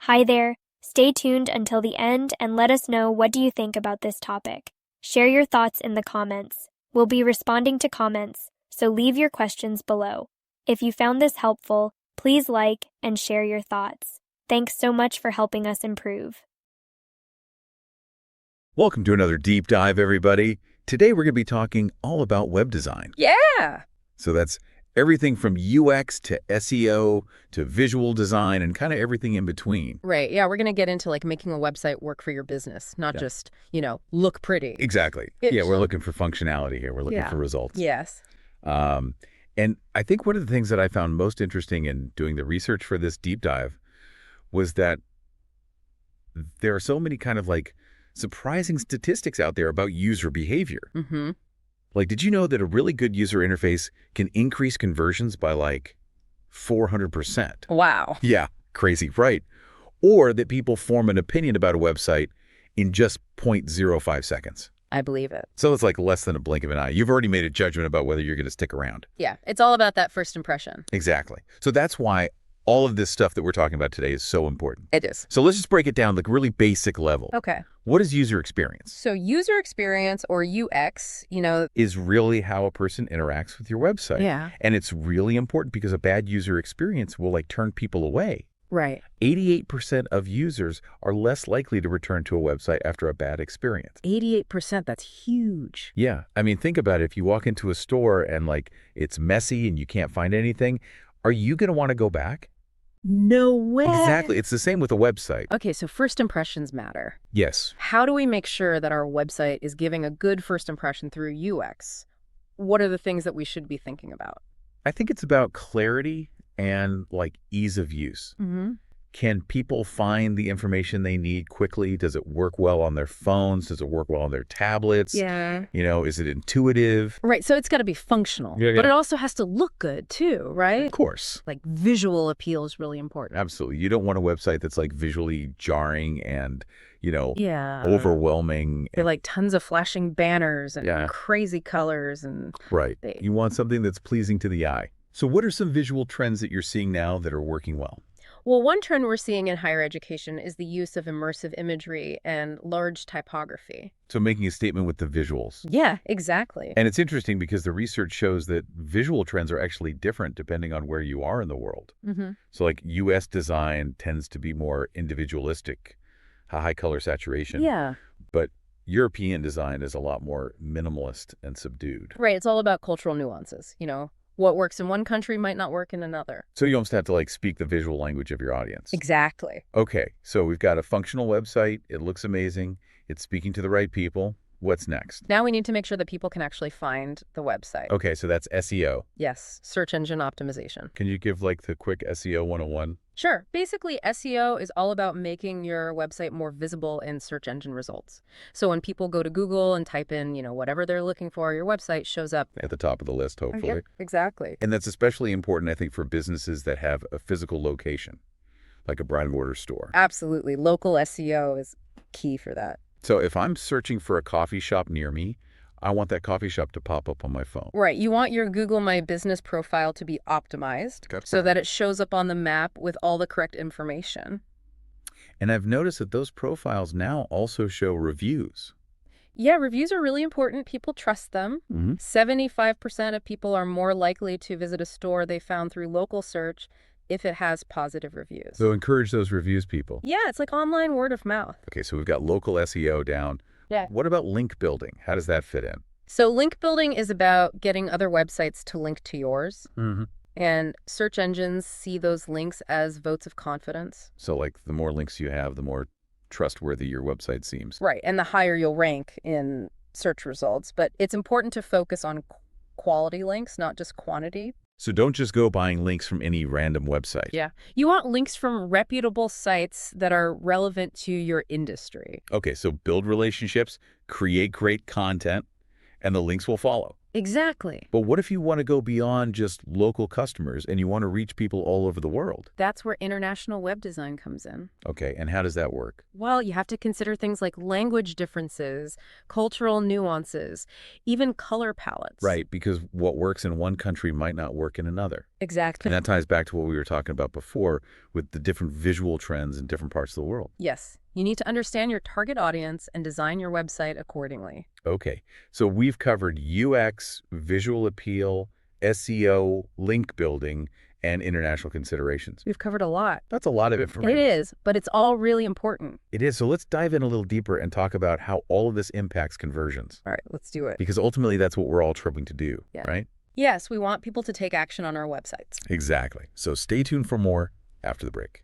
Hi there. Stay tuned until the end and let us know what do you think about this topic. Share your thoughts in the comments. We'll be responding to comments, so leave your questions below. If you found this helpful, please like and share your thoughts. Thanks so much for helping us improve. Welcome to another deep dive, everybody. Today we're going to be talking all about web design. Yeah. So that's everything from UX to SEO to visual design and kind of everything in between. Right. Yeah, we're going to get into like making a website work for your business, not just, look pretty. Exactly. Yeah, we're looking for functionality here. We're looking for results. Yes. And I think one of the things that I found most interesting in doing the research for this deep dive was that there are so many kind of like surprising statistics out there about user behavior. Mm-hmm. Like, did you know that a really good user interface can increase conversions by like 400%? Wow. Yeah, crazy, right? Or that people form an opinion about a website in just 0.05 seconds. I believe it. So it's like less than a blink of an eye. You've already made a judgment about whether you're going to stick around. Yeah. It's all about that first impression. Exactly. So that's why all of this stuff that we're talking about today is so important. It is. So let's just break it down like really basic level. Okay. What is user experience? So user experience or UX, Is really how a person interacts with your website. Yeah. And it's really important because a bad user experience will like turn people away. Right. 88% of users are less likely to return to a website after a bad experience. 88%, that's huge. Yeah. I mean, think about it. If you walk into a store and like it's messy and you can't find anything, are you going to want to go back? No way. Exactly. It's the same with a website. Okay, so first impressions matter. Yes. How do we make sure that our website is giving a good first impression through UX? What are the things that we should be thinking about? I think it's about clarity and like ease of use. Mm-hmm. Can people find the information they need quickly? Does it work well on their phones? Does it work well on their tablets? Yeah. Is it intuitive? Right, so it's got to be functional, Yeah, but yeah. it also has to look good too, right? Of course. Like visual appeal is really important. Absolutely. You don't want a website that's like visually jarring and, Yeah. overwhelming. They're like tons of flashing banners and Yeah. crazy colors and Right. You want something that's pleasing to the eye. So what are some visual trends that you're seeing now that are working well? Well, one trend we're seeing in higher education is the use of immersive imagery and large typography. So making a statement with the visuals. Yeah, exactly. And it's interesting because the research shows that visual trends are actually different depending on where you are in the world. Mm-hmm. So like US design tends to be more individualistic, high color saturation. Yeah. But European design is a lot more minimalist and subdued. Right, it's all about cultural nuances, What works in one country might not work in another. So you almost have to like speak the visual language of your audience. Exactly. Okay, so we've got a functional website. It looks amazing. It's speaking to the right people. What's next? Now we need to make sure that people can actually find the website. Okay, so that's SEO. Yes, search engine optimization. Can you give like the quick SEO 101? Sure. Basically, SEO is all about making your website more visible in search engine results. So when people go to Google and type in, whatever they're looking for, your website shows up At the top of the list, hopefully. Yep, exactly. And that's especially important, I think, for businesses that have a physical location, like a brick and mortar store. Absolutely. Local SEO is key for that. So if I'm searching for a coffee shop near me, I want that coffee shop to pop up on my phone. Right. You want your Google My Business profile to be optimized so that it shows up on the map with all the correct information. And I've noticed that those profiles now also show reviews. Yeah, reviews are really important. People trust them. 75% of people are more likely to visit a store they found through local search if it has positive reviews. So encourage those reviews, people. Yeah, it's like online word of mouth. Okay, so we've got local SEO down. Yeah. What about link building? How does that fit in? So link building is about getting other websites to link to yours. Mm-hmm. And search engines see those links as votes of confidence. So like the more links you have, the more trustworthy your website seems. Right, and the higher you'll rank in search results. But it's important to focus on quality links, not just quantity. So don't just go buying links from any random website. Yeah. You want links from reputable sites that are relevant to your industry. Okay, so build relationships, create great content, and the links will follow. Exactly. But what if you want to go beyond just local customers and you want to reach people all over the world? That's where international web design comes in. Okay, and how does that work? Well, you have to consider things like language differences, cultural nuances, even color palettes. Right, because what works in one country might not work in another. Exactly. And that ties back to what we were talking about before with the different visual trends in different parts of the world. Yes, you need to understand your target audience and design your website accordingly. Okay, so we've covered UX, visual appeal, SEO, link building, and international considerations. We've covered a lot. That's a lot of information. It is, but it's all really important. It is. So let's dive in a little deeper and talk about how all of this impacts conversions. All right, let's do it. Because ultimately, that's what we're all trying to do, Yeah. right? Yes, we want people to take action on our websites. Exactly. So stay tuned for more after the break.